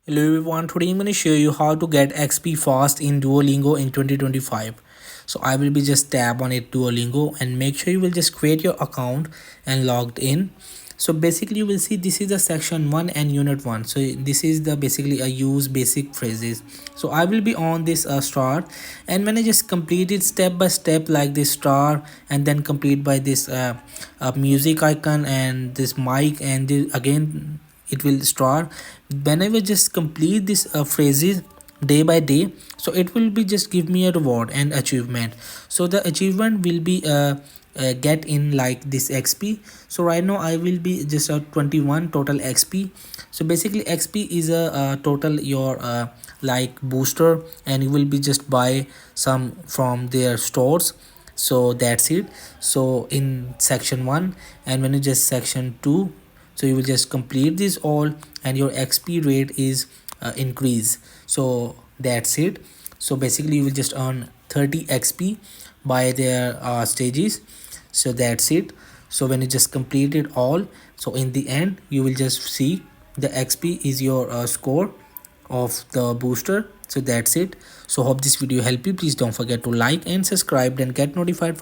Hello everyone, today I'm going to show you how to get XP fast in Duolingo in 2025. So I will be just tab on it Duolingo and make sure you will just create your account and logged in. So basically you will see this is the section 1 and unit 1. So this is the basically a use basic phrases. So I will be on this star, and when I just complete it step by step like this star and then complete by this music icon and this mic and again it will start. Whenever just complete this phrases day by day, so it will be just give me a reward and achievement. So the achievement will be get in like this XP. So right now I will be just 21 total XP. So basically XP is a total your like booster, and you will be just buy some from their stores. So that's it. So in section 1, and when you just section 2, so you will just complete this all and your XP rate is increase. So that's it. So basically you will just earn 30 XP by their stages. So that's it. So when you just complete it all, so in the end you will just see the XP is your score of the booster. So that's it. So hope this video help you. Please don't forget to like and subscribe and get notified for